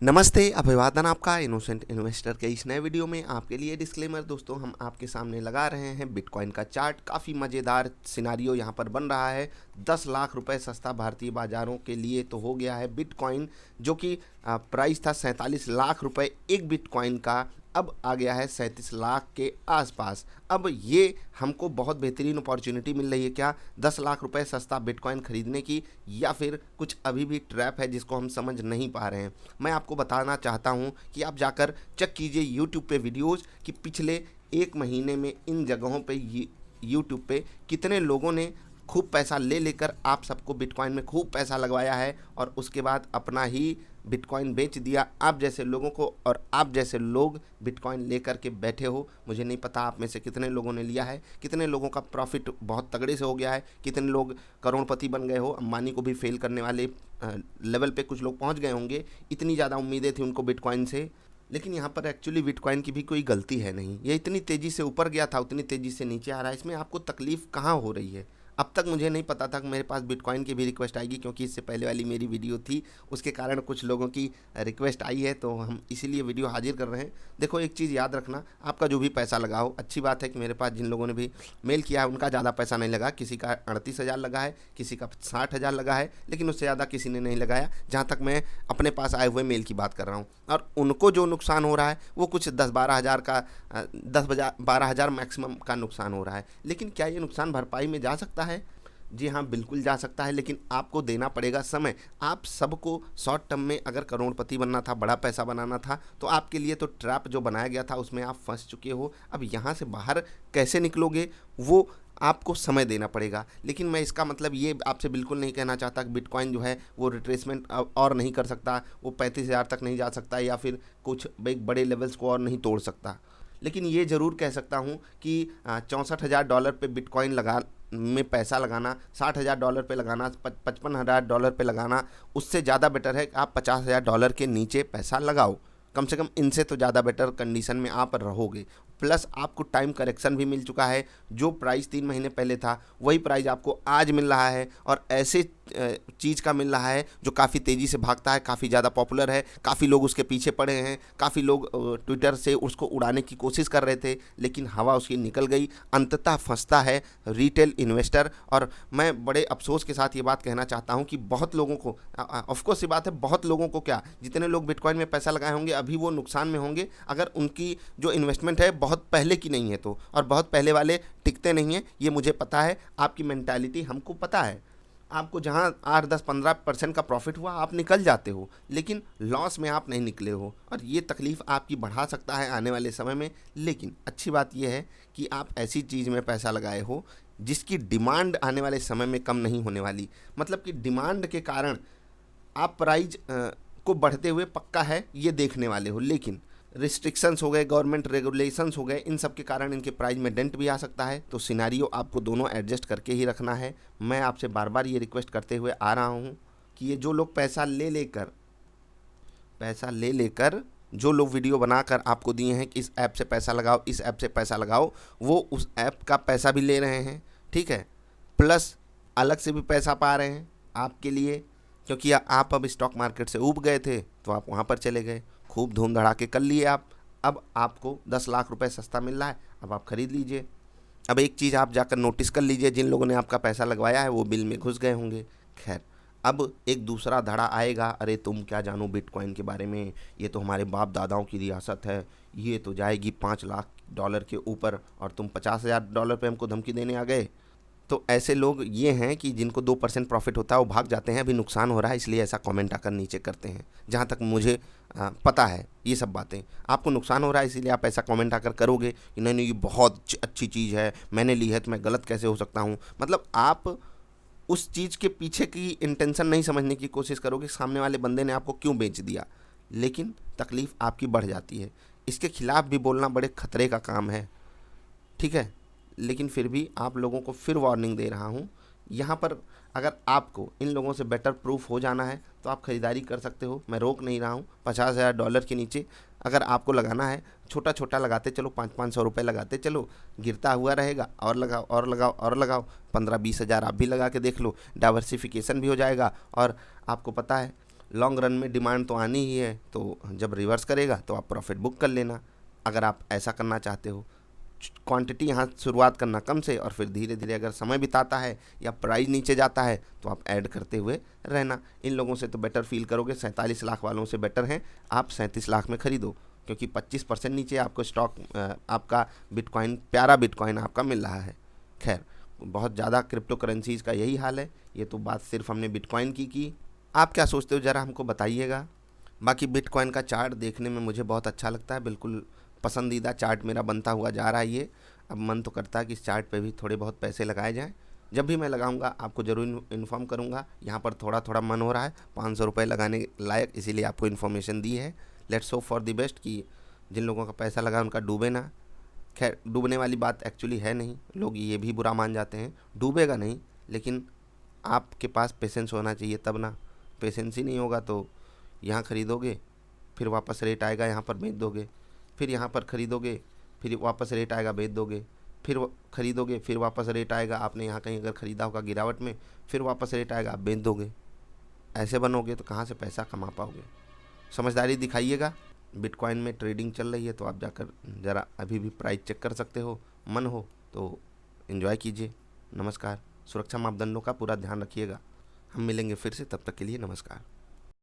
नमस्ते, अभिवादन आपका इनोसेंट इन्वेस्टर के इस नए वीडियो में आपके लिए डिस्क्लेमर। दोस्तों, हम आपके सामने लगा रहे हैं बिटकॉइन का चार्ट। काफ़ी मज़ेदार सिनारियो यहाँ पर बन रहा है। 10 लाख रुपए सस्ता भारतीय बाज़ारों के लिए तो हो गया है बिटकॉइन, जो कि प्राइस था 47 लाख रुपए एक बिटकॉइन का, अब आ गया है 37 लाख के आसपास। अब ये हमको बहुत बेहतरीन अपॉर्चुनिटी मिल रही है क्या 10 लाख रुपए सस्ता बिटकॉइन खरीदने की, या फिर कुछ अभी भी ट्रैप है जिसको हम समझ नहीं पा रहे हैं। मैं आपको बताना चाहता हूं कि आप जाकर चेक कीजिए यूट्यूब पे वीडियोज़ कि पिछले एक महीने में इन जगहों पे यूट्यूब पे कितने लोगों ने खूब पैसा ले लेकर आप सबको बिटकॉइन में खूब पैसा लगवाया है और उसके बाद अपना ही बिटकॉइन बेच दिया आप जैसे लोगों को। और आप जैसे लोग बिटकॉइन लेकर के बैठे हो। मुझे नहीं पता आप में से कितने लोगों ने लिया है, कितने लोगों का प्रॉफिट बहुत तगड़े से हो गया है, कितने लोग करोड़पति बन गए हो। अंबानी को भी फेल करने वाले लेवल पे कुछ लोग पहुंच गए होंगे। इतनी ज़्यादा उम्मीदें थी उनको बिटकॉइन से। लेकिन यहाँ पर एक्चुअली बिटकॉइन की भी कोई गलती है नहीं। ये इतनी तेज़ी से ऊपर गया था, उतनी तेज़ी से नीचे आ रहा है। इसमें आपको तकलीफ़ कहाँ हो रही है? अब तक मुझे नहीं पता था कि मेरे पास बिटकॉइन की भी रिक्वेस्ट आएगी, क्योंकि इससे पहले वाली मेरी वीडियो थी, उसके कारण कुछ लोगों की रिक्वेस्ट आई है, तो हम इसीलिए वीडियो हाजिर कर रहे हैं। देखो, एक चीज़ याद रखना, आपका जो भी पैसा लगा हो, अच्छी बात है कि मेरे पास जिन लोगों ने भी मेल किया है उनका ज़्यादा पैसा नहीं लगा। किसी का 38,000 लगा है, किसी का 60,000 लगा है, लेकिन उससे ज़्यादा किसी ने नहीं लगाया, जहाँ तक मैं अपने पास आए हुए मेल की बात कर रहा हूँ। और उनको जो नुकसान हो रहा है वो कुछ 10-12 हज़ार का, 10-12 हज़ार मैक्सिमम का नुकसान हो रहा है। लेकिन क्या ये नुकसान भरपाई में जा सकता है? जी हाँ, बिल्कुल जा सकता है, लेकिन आपको देना पड़ेगा समय। आप सबको शॉर्ट टर्म में अगर करोड़पति बनना था, बड़ा पैसा बनाना था, तो आपके लिए तो ट्रैप जो बनाया गया था उसमें आप फंस चुके हो। अब यहाँ से बाहर कैसे निकलोगे वो आपको समय देना पड़ेगा। लेकिन मैं इसका मतलब ये आपसे बिल्कुल नहीं कहना चाहता कि बिटकॉइन जो है वो रिट्रेसमेंट और नहीं कर सकता, वो 35,000 तक नहीं जा सकता, या फिर कुछ एक बड़े लेवल्स को और नहीं तोड़ सकता। लेकिन ये ज़रूर कह सकता हूँ कि $64,000 पे बिटकॉइन लगा में पैसा लगाना, $60,000 पे लगाना, $55,000 पे लगाना, उससे ज़्यादा बेटर है कि आप $50,000 के नीचे पैसा लगाओ। कम से कम इनसे तो ज़्यादा बेटर कंडीशन में आप रहोगे। प्लस आपको टाइम करेक्शन भी मिल चुका है। जो प्राइस 3 महीने पहले था वही प्राइस आपको आज मिल रहा है, और ऐसे चीज़ का मिल रहा है जो काफ़ी तेज़ी से भागता है, काफ़ी ज़्यादा पॉपुलर है, काफ़ी लोग उसके पीछे पड़े हैं, काफ़ी लोग ट्विटर से उसको उड़ाने की कोशिश कर रहे थे, लेकिन हवा उसकी निकल गई। अंततः फंसता है रिटेल इन्वेस्टर। और मैं बड़े अफसोस के साथ ये बात कहना चाहता हूँ कि बहुत लोगों को, ऑफकोर्स ये बात है, बहुत लोगों को क्या, जितने लोग बिटकॉइन में पैसा लगाए होंगे अभी वो नुकसान में होंगे अगर उनकी जो इन्वेस्टमेंट है बहुत पहले की नहीं है तो। और बहुत पहले वाले टिकते नहीं हैं, ये मुझे पता है। आपकी मेंटालिटी हमको पता है। आपको जहाँ 8, 10, 15% का प्रॉफिट हुआ आप निकल जाते हो, लेकिन लॉस में आप नहीं निकले हो, और ये तकलीफ़ आपकी बढ़ा सकता है आने वाले समय में। लेकिन अच्छी बात यह है कि आप ऐसी चीज़ में पैसा लगाए हो जिसकी डिमांड आने वाले समय में कम नहीं होने वाली। मतलब कि डिमांड के कारण आप प्राइस को बढ़ते हुए पक्का है ये देखने वाले हो, लेकिन रिस्ट्रिक्शंस हो गए, गवर्नमेंट रेगुलेशंस हो गए, इन सब के कारण इनके प्राइस में डेंट भी आ सकता है। तो सिनारियो आपको दोनों एडजस्ट करके ही रखना है। मैं आपसे बार बार ये रिक्वेस्ट करते हुए आ रहा हूँ कि ये जो लोग पैसा ले लेकर जो लोग वीडियो बनाकर आपको दिए हैं कि इस ऐप से पैसा लगाओ, इस ऐप से पैसा लगाओ, वो उस ऐप का पैसा भी ले रहे हैं, ठीक है, प्लस अलग से भी पैसा पा रहे हैं आपके लिए, क्योंकि आप अब स्टॉक मार्केट से ऊब गए थे तो आप वहाँ पर चले गए, खूब धूम धड़ाके कर लिए आप। अब आपको 10 लाख रुपए सस्ता मिल रहा है, अब आप खरीद लीजिए। अब एक चीज़ आप जाकर नोटिस कर लीजिए, जिन लोगों ने आपका पैसा लगवाया है वो बिल में घुस गए होंगे। खैर, अब एक दूसरा धड़ा आएगा, अरे तुम क्या जानो बिटकॉइन के बारे में, ये तो हमारे बाप दादाओं की रियासत है, ये तो जाएगी $5 लाख के ऊपर, और तुम $50,000 पे हमको धमकी देने आ गए। तो ऐसे लोग ये हैं कि जिनको 2% प्रॉफिट होता है वो भाग जाते हैं, अभी नुकसान हो रहा है इसलिए ऐसा कमेंट आकर नीचे करते हैं। जहाँ तक मुझे पता है ये सब बातें, आपको नुकसान हो रहा है इसीलिए आप ऐसा कमेंट आकर करोगे कि नहीं नहीं ये बहुत अच्छी चीज़ है, मैंने ली है तो मैं गलत कैसे हो सकता हूँ। मतलब आप उस चीज़ के पीछे की इंटेंशन नहीं समझने की कोशिश करोगे, सामने वाले बंदे ने आपको क्यों बेच दिया, लेकिन तकलीफ़ आपकी बढ़ जाती है। इसके खिलाफ भी बोलना बड़े खतरे का काम है, ठीक है। लेकिन फिर भी आप लोगों को फिर वार्निंग दे रहा हूँ, यहाँ पर अगर आपको इन लोगों से बेटर प्रूफ हो जाना है तो आप ख़रीदारी कर सकते हो, मैं रोक नहीं रहा हूँ। $50,000 के नीचे अगर आपको लगाना है, छोटा छोटा लगाते चलो, 500-500 रुपये लगाते चलो, गिरता हुआ रहेगा, और लगाओ और लगाओ और लगाओ, 15-20 हज़ार आप भी लगा के देख लो, डाइवर्सिफिकेशन भी हो जाएगा। और आपको पता है लॉन्ग रन में डिमांड तो आनी ही है, तो जब रिवर्स करेगा तो आप प्रॉफिट बुक कर लेना, अगर आप ऐसा करना चाहते हो। क्वांटिटी यहाँ शुरुआत करना कम से, और फिर धीरे धीरे अगर समय बिताता है या प्राइस नीचे जाता है तो आप ऐड करते हुए रहना। इन लोगों से तो बेटर फील करोगे, 47 लाख वालों से बेटर हैं आप 37 लाख में ख़रीदो, क्योंकि 25% नीचे आपको स्टॉक आपका बिटकॉइन, प्यारा बिटकॉइन आपका मिल रहा है। खैर, बहुत ज़्यादा क्रिप्टो करेंसीज़ का यही हाल है। ये तो बात सिर्फ हमने बिटकॉइन की। आप क्या सोचते हो ज़रा हमको बताइएगा। बाकी बिटकॉइन का चार्ट देखने में मुझे बहुत अच्छा लगता है, बिल्कुल पसंदीदा चार्ट मेरा बनता हुआ जा रहा है ये। अब मन तो करता है कि इस चार्ट पे भी थोड़े बहुत पैसे लगाए जाएं। जब भी मैं लगाऊंगा आपको ज़रूर इन्फॉर्म करूंगा। यहाँ पर थोड़ा थोड़ा मन हो रहा है 500 रुपये लगाने लायक, इसीलिए आपको इन्फॉर्मेशन दी है। Let's hope for the best कि जिन लोगों का पैसा लगा उनका डूबे ना। खैर, डूबने वाली बात एक्चुअली है नहीं, लोग ये भी बुरा मान जाते हैं। डूबेगा नहीं, लेकिन आपके पास पेशेंस होना चाहिए तब ना। पेशेंस ही नहीं होगा तो यहाँ ख़रीदोगे, फिर वापस रेट आएगा यहाँ पर बेच दोगे, फिर यहाँ पर ख़रीदोगे, फिर वापस रेट आएगा बेच दोगे, फिर ख़रीदोगे, फिर वापस रेट आएगा, आपने यहाँ कहीं अगर ख़रीदा होगा गिरावट में, फिर वापस रेट आएगा आप बेच दोगे। ऐसे बनोगे तो कहाँ से पैसा कमा पाओगे। समझदारी दिखाइएगा। बिटकॉइन में ट्रेडिंग चल रही है तो आप जाकर ज़रा अभी भी प्राइस चेक कर सकते हो, मन हो तो एंजॉय कीजिए। नमस्कार। सुरक्षा मापदंडों का पूरा ध्यान रखिएगा। हम मिलेंगे फिर से, तब तक के लिए नमस्कार।